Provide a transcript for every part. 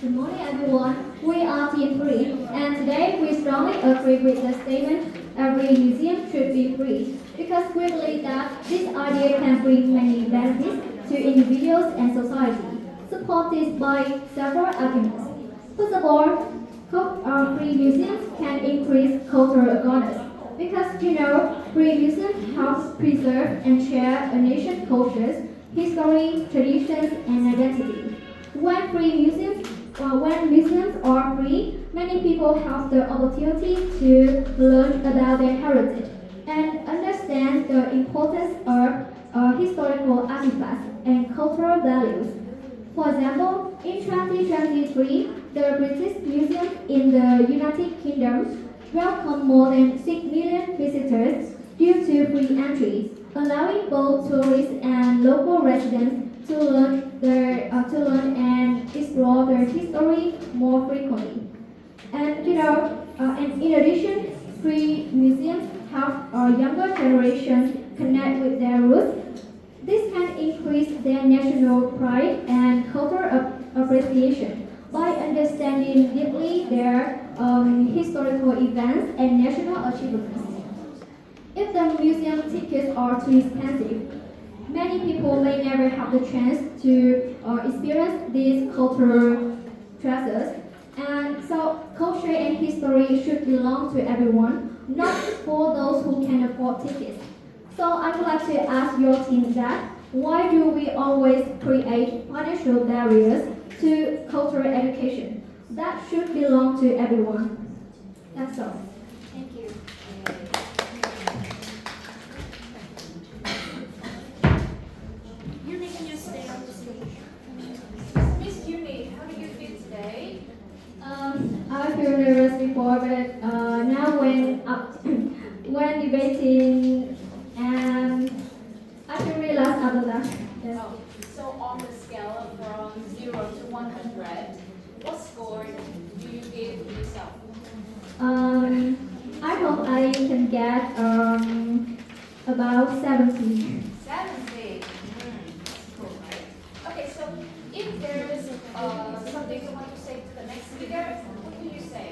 Good morning, everyone. We are Team 3, and today we strongly agree with the statement every museum should be free because we believe that this idea can bring many benefits to individuals and society, supported by several arguments. First of all, free museums can increase cultural awareness because free museums help preserve and share a nation's cultures, history, traditions, and identity. When free museums when museums are free, many people have the opportunity to learn about their heritage and understand the importance of historical artifacts and cultural values. For example, in 2023, the British Museum in the United Kingdom welcomed more than 6 million visitors due to free entry, allowing both tourists and local residents to learn and explore their history more frequently. And in addition, free museums help younger generations connect with their roots. This can increase their national pride and cultural appreciation by understanding deeply their historical events and national achievements. If the museum tickets are too expensive, many people may never have the chance to experience these cultural treasures. And so, culture and history should belong to everyone, not for those who can afford tickets. So, I would like to ask your team that why do we always create financial barriers to cultural education? That should belong to everyone. That's all. Thank you. Uni, can you stay on the stage? Miss Uni, how do you feel today? I feel nervous before, but now when debating, and I feel relaxed after that. Yes. Oh, so on the scale from 0 to 100, what score do you give yourself? I hope I can get about 70. 70. Cool, right? Okay, so if there is something you want to say to the next speaker, what do you say?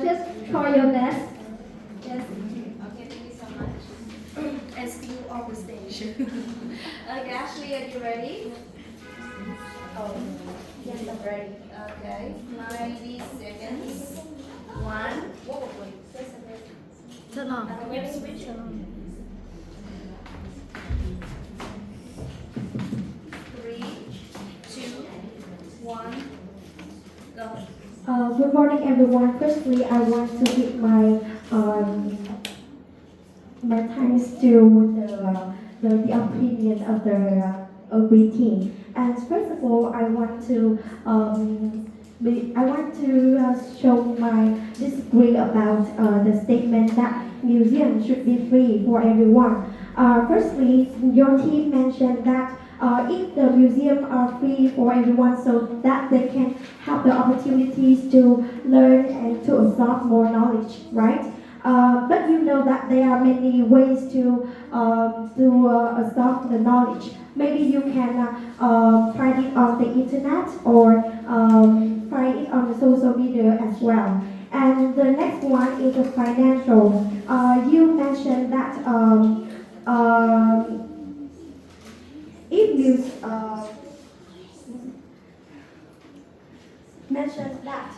Just try your best. Yes. Okay, thank you so much. And still on the stage. Okay, Ashley, are you ready? Oh, yes, I'm ready. Okay, 90 seconds. One. Whoa, wait. Turn on. Wait, switch. Three, two, one, go. Good morning, everyone. Firstly, I want to give my thanks to the opinion of the agree team. And first of all, I want to show my disagree about the statement that museums should be free for everyone. Firstly, your team mentioned that if the museum are free for everyone so that they can have the opportunities to learn and to absorb more knowledge, right? But you know that there are many ways to absorb the knowledge. Maybe you can find it on the internet or find it on the social media as well. And the next one is the financial. You mentioned that if you mentioned that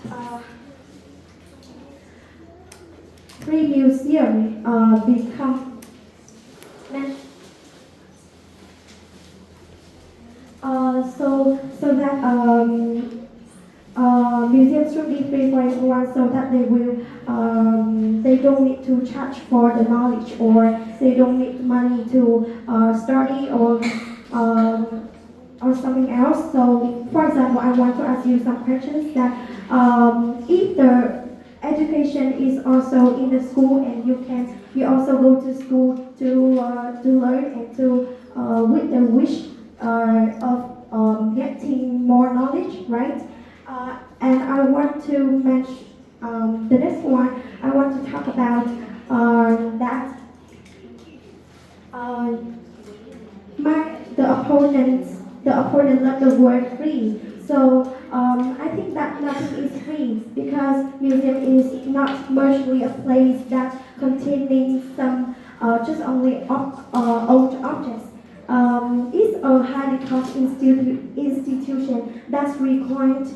free museum become so that museums should be free for everyone so that they don't need to charge for the knowledge or they don't need money to study or something else. So, for example, I want to ask you some questions that if the education is also in the school and you also go to school to learn and to with the wish of getting more knowledge, right? And I want to mention the next one. I want to talk about that my the opponent love the word free. So I think that nothing is free because museum is not merely a place that containing some just only old objects. It's a highly cost institution that requires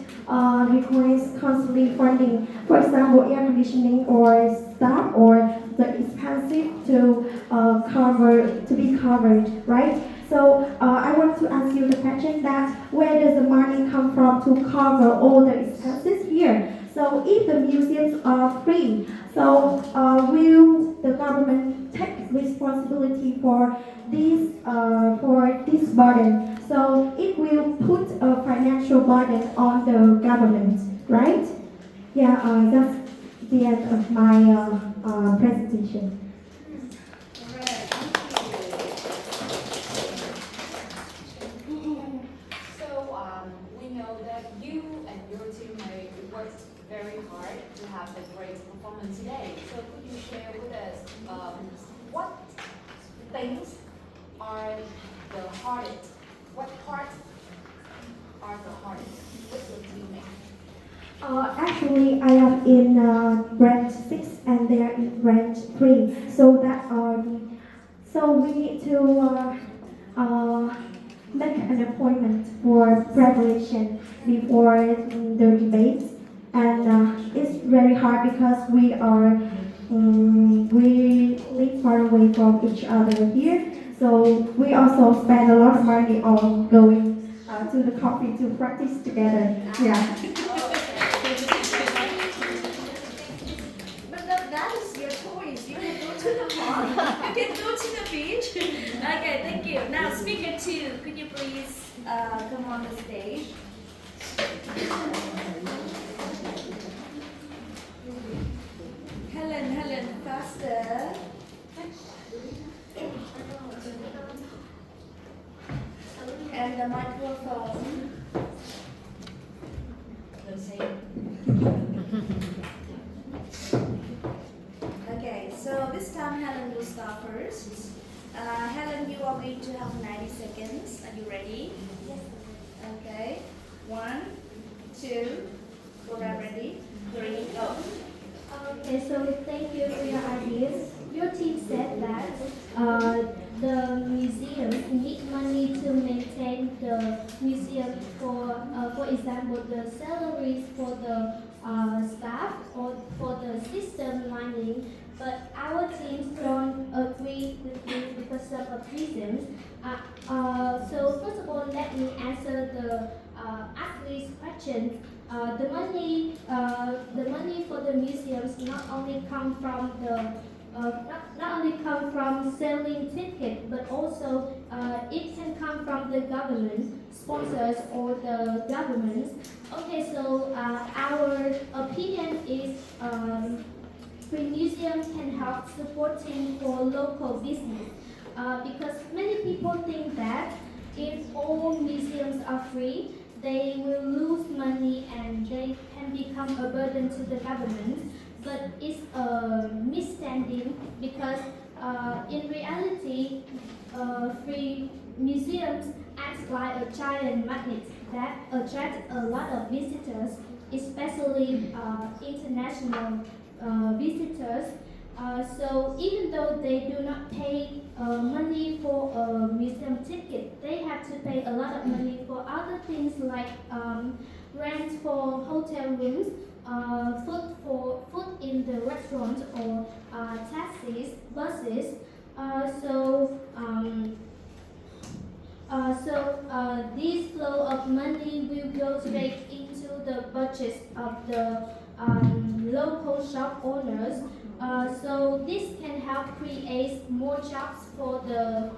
constantly funding. For example, air conditioning or staff or the expensive to be covered, right? So I want to ask you the question that where does the money come from to cover all the expenses here? So if the museums are free, so will the government take responsibility for this burden? So it will put a financial burden on the government, right? Yeah, that's the end of my presentation. Alright, thank you. So we know that you and your teammate worked very hard to have a great performance today. So could you share with us what things are the hardest? What parts are the hardest with your teammate? Actually, I am in branch 6 and they are in branch 3. So we need to make an appointment for preparation before the debates. And it's very hard because we live far away from each other here. So we also spend a lot of money on going to the coffee to practice together. Yeah. But that is your choice. You can go to the park. You can go to the beach. Okay, thank you. Now, speaker 2, could you please come on the stage? Helen, faster. And the microphone. The same. Okay, so this time Helen will start first. Helen, you are going to have 90 seconds. Are you ready? Yes. Okay. 1, 2, program ready. 3, go. Okay, so thank you for your ideas. Your team said that the museums need money to maintain the museum for example, the salaries for the staff or for the system lining. But our teams don't agree with you because some of reasons. So first of all, let me answer ask this question. The money for the museums not only come from not only come from selling tickets, but also it can come from the government sponsors or the governments. Okay, so our opinion is free museums can help supporting for local business because many people think that if all museums are free, they will lose money and they can become a burden to the government. But it's a misstanding because in reality, free museums act like a giant magnet that attract a lot of visitors, especially international visitors. So even though they do not pay money for a museum ticket, they have to pay a lot of money for other things like rent for hotel rooms, food in the restaurants or taxis, buses. This flow of money will go straight into the budgets of the local shop owners. So this can help create more jobs for the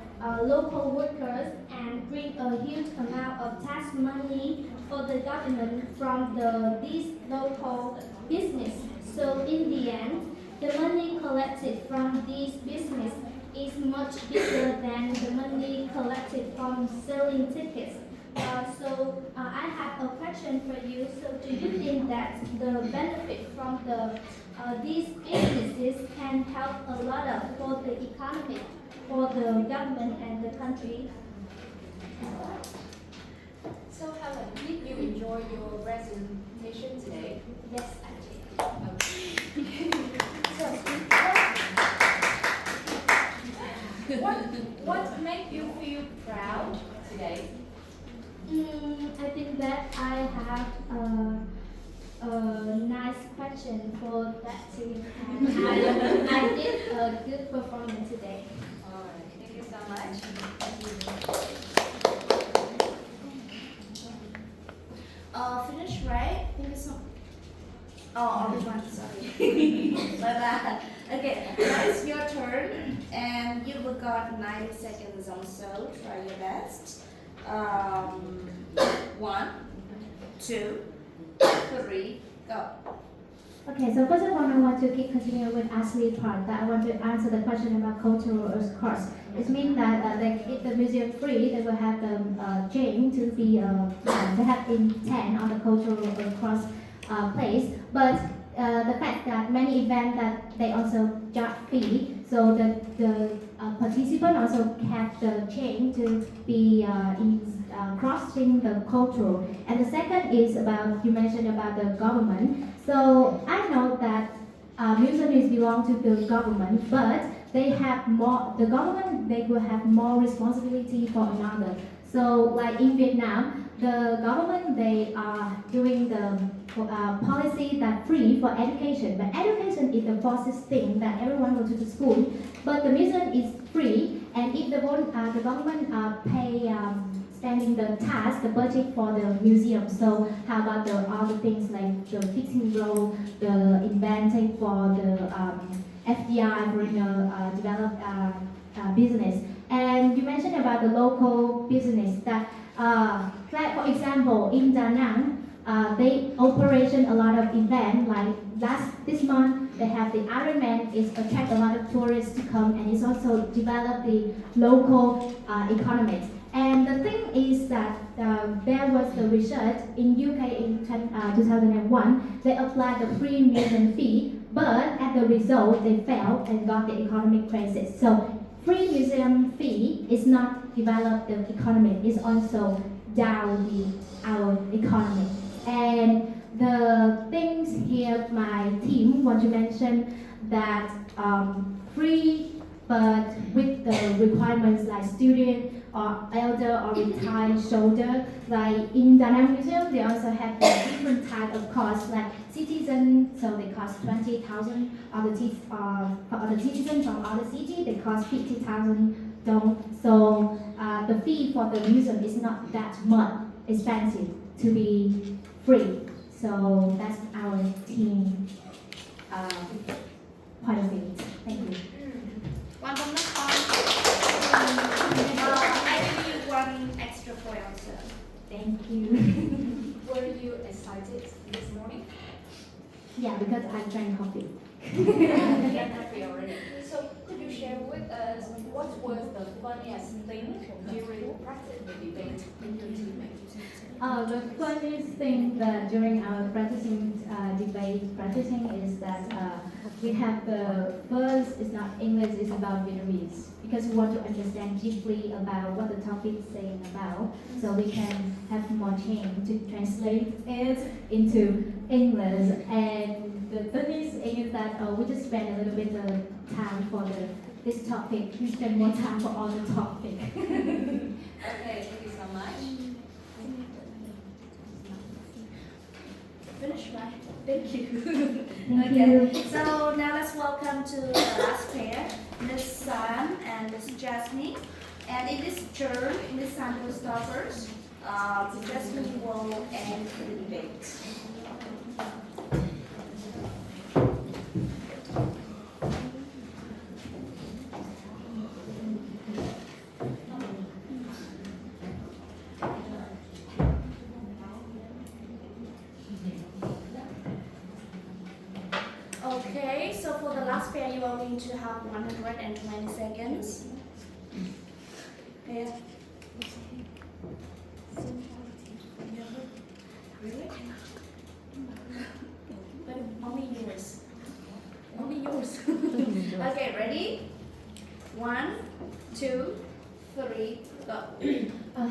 local workers and bring a huge amount of tax money for the government from these local business. So in the end, the money collected from these business is much bigger than the money collected from selling tickets. I have a question for you. So do you think that the benefit from these businesses can help a lot for the economy, for the government and the country? So Helen, did you enjoy I have a nice question for that team. And I did a good performance today. Alright, thank you so much. Finish, right? Thank you so much. Oh, this one, sorry. My bad. Okay, now it's your turn, and you've got 90 seconds also. Try your best. 1, 2, 3, go. Okay, so first of all, I want to keep continuing with Ashley's part. That I want to answer the question about cultural cost. It means that if the museum free, they will have the chain to be they have intent on the cultural cost place. But the fact that many events that they also charge fee, so the participant also have the chain to be crossing the cultural. And the second is about you mentioned about the government. So I know that museums belong to the government, but they have more. The government they will have more responsibility for another. So like in Vietnam, the government they are doing the policy that free for education. But education is the first thing that everyone go to the school. But the museum is free, and if the government pay spending the tax, the budget for the museum. So how about the other things like the fixing role, the inventing for the FDI for the developed business. And you mentioned about the local business that, like for example, in Da Nang, they operation a lot of events. Like this month, they have the Iron Man. It's attract a lot of tourists to come, and it's also develop the local economy. And the thing is that there was the research in UK in 2001. They applied the free museum fee, but as the result, they failed and got the economic crisis. So free museum fee is not develop the economy. It's also down our economy. And the things here, my team want to mention that free, but with the requirements like student or elder or retired soldier. Like in Da Nang Museum, they also have a different type of cost, like citizen, so they cost 20,000. Other citizens from other city, they cost 50,000. So the fee for the museum is not that much expensive to be free. So that's our team point of view. Thank you. One from the I give you one extra point also. Thank you. Were you excited this morning? Yeah, because I drank coffee. Happy already. So could you share with us what was the funniest thing during practice the debate in your teammate? The funniest thing that during our practicing is that we have the first is not English, it's about Vietnamese, because we want to understand deeply about what the topic is saying about, so we can have more time to translate it into English. And the funniest thing is that we just spend a little bit of time for this topic. We spend more time for all the topic. Okay, thank you so much. Finish, right? Thank you. Thank Okay, you. so now let's welcome to the last pair, Miss Sun and Miss Jasmine. And in this turn, Miss Sun will start first. Jasmine will end the debate. Okay, so for the last pair, you are going to have 120 seconds. Okay. Really? But only yours. Only yours. Okay, ready? 1, 2, 3, go.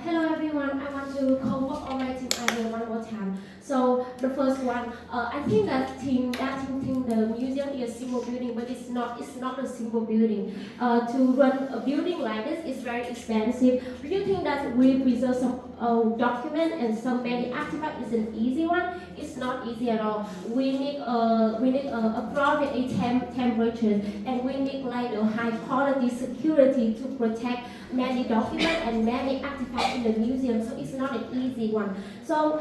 Hello everyone, I want to convoke all my team idea one more time. So the first one. I think that the museum is a simple building, but it's not. It's not a simple building. To run a building like this is very expensive. Do you think that we preserve some document and some many artifact is an easy one? It's not easy at all. We need appropriate temperature, and we need like a high quality security to protect many documents and many artifacts in the museum. So it's not an easy one. So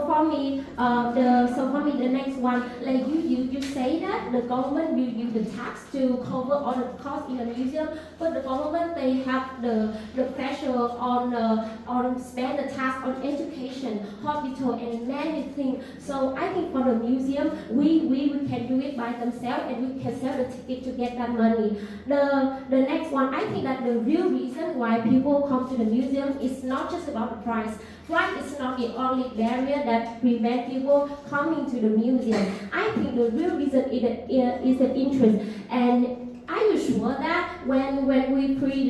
for me, the next one, like you say that the government will use the tax to cover all the costs in the museum, but the government they have the pressure on spend the tax on education, hospital, and many things. So I think for the museum, we can do it by themselves, and we can sell the ticket to get that money. The next one, I think that the real reason why people come to the museum is not just about the price. Price is not the only barrier that prevents people coming to the museum. I think the real reason is the interest. And are you sure that when we print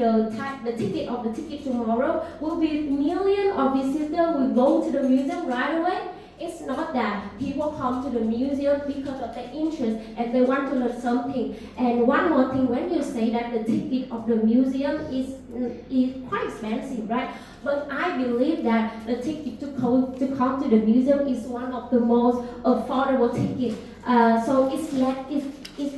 the ticket of the ticket tomorrow, will be millions of visitors will go to the museum right away? It's not that. People come to the museum because of their interest and they want to learn something. And one more thing, when you say that the ticket of the museum is quite expensive, right? But I believe that the ticket to come to the museum is one of the most affordable tickets. So it's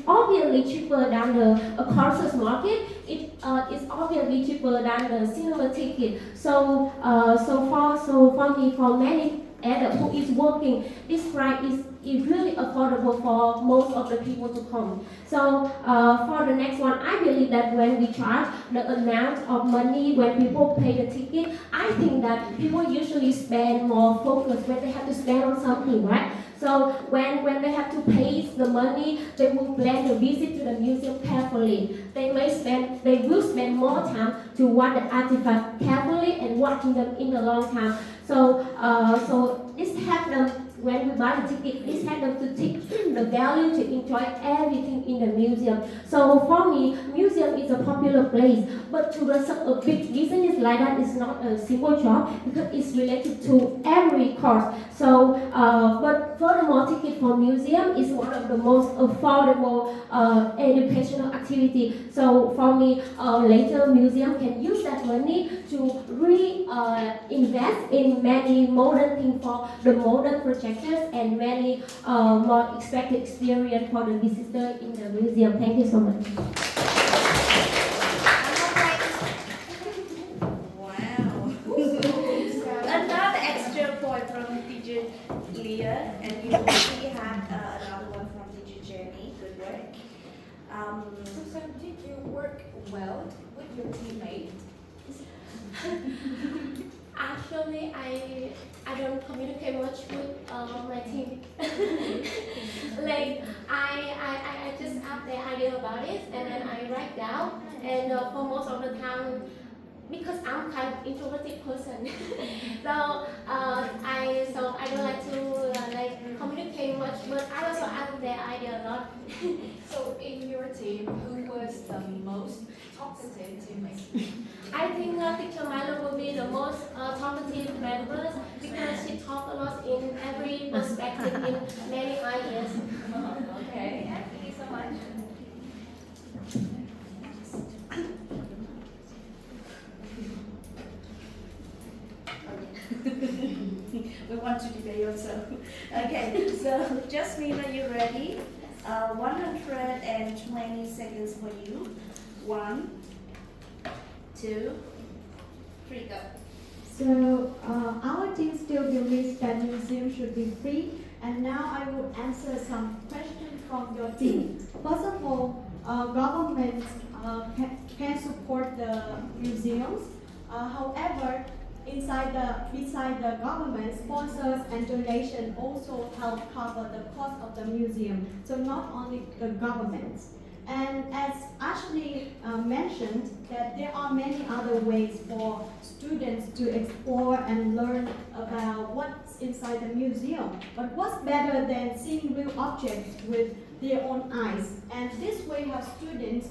obviously cheaper than the concert market. It's obviously cheaper than the cinema ticket. So for me, for many adult who is working, this price is really affordable for most of the people to come. So for the next one, I believe that when we charge the amount of money when people pay the ticket, I think that people usually spend more focus when they have to spend on something, right? So when they have to pay the money, they will plan the visit to the museum carefully. They will spend more time to watch the artifact carefully and watching them in the long time. So this helps them when we buy the ticket. This helps them to take the value to enjoy everything in the museum. So for me, museum is a popular place, but to run a big business like that is not a simple job because it's related to every cost. So, but furthermore, ticket for museum is one of the most affordable educational activity. So for me, later museum can use that money to invest in many modern things for the modern projectors and many more expected experience for the visitor in the museum. Thank you so much. Wow. Another extra point from teacher Leah, and you already had another one from teacher Jenny. Good work. So did you work well with your teammate? Actually, I don't communicate much with my team. Like I just have the idea about it and then I write down. And for most of the time, because I'm kind of introverted person, so I don't like to communicate much. But I also have their idea a lot. So in your team, who was the most talkative teammate? I think teacher Milo will be the most talkative member because she talks a lot in every perspective, in many ideas. Okay, thank you so much. We want to debate also. Okay, so Jasmine, are you ready? 120 seconds for you. 1, 2, 3, go. So our team still believes that museum should be free, and now I will answer some questions from your team. First of all, government can support the museums. However, beside the government, sponsors and donation also help cover the cost of the museum. So not only the government. And as Ashley mentioned, that there are many other ways for students to explore and learn about what's inside the museum. But what's better than seeing real objects with their own eyes? And this way helps students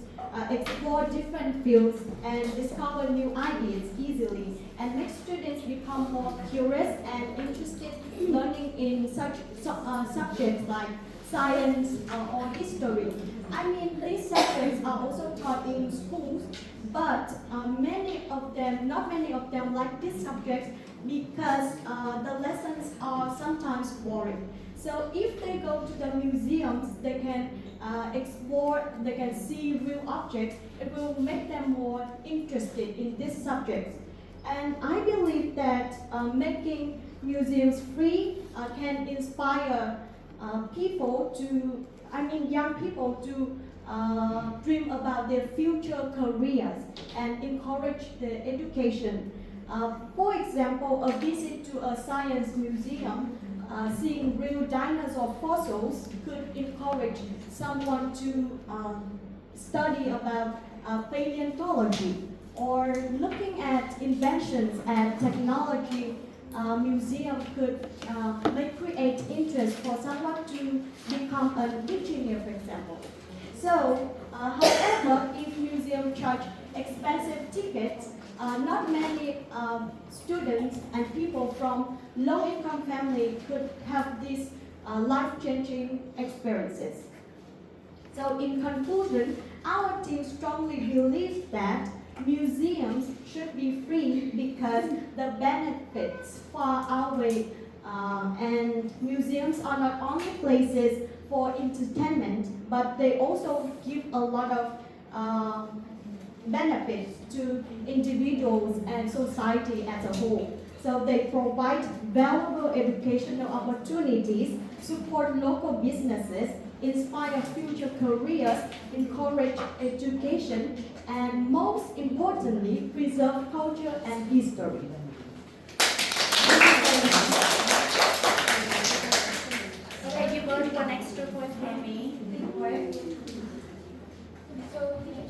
explore different fields and discover new ideas easily, and make students become become more curious and interested in learning in such subjects like science or history. I mean, these subjects are also taught in schools, but not many of them like these subjects because the lessons are sometimes boring. So if they go to the museums, they can explore, they can see real objects. It will make them more interested in these subjects. And I believe that making museums free can inspire young people to dream about their future careers and encourage the education. For example, a visit to a science museum, seeing real dinosaur fossils could encourage someone to study about paleontology, or looking at inventions and technology. Museum could create interest for someone to become an engineer, for example. So, however, if museum charge expensive tickets, not many students and people from low-income families could have these life-changing experiences. So in conclusion, our team strongly believes that museums should be free because the benefits far outweigh, and museums are not only places for entertainment, but they also give a lot of benefits to individuals and society as a whole. So they provide valuable educational opportunities, support local businesses, inspire future careers, encourage education, and most importantly, preserve culture and history. Okay, you got one extra point for me. So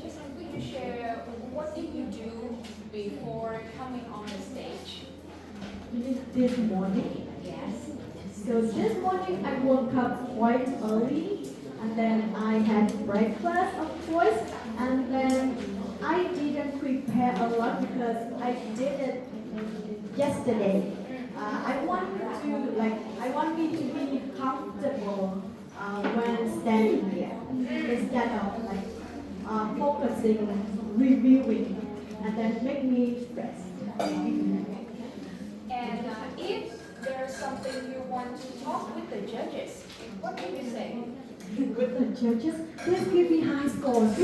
just could you share what did you do before coming on the stage? This morning, Yes. so this morning I woke up quite early, and then I had breakfast, of course, and then I didn't prepare a lot because I did it yesterday. I want me to be comfortable when standing here instead of focusing, reviewing, and then make me stressed. And if there's something you want to talk with the judges, what do you say? With the judges, please give me high scores.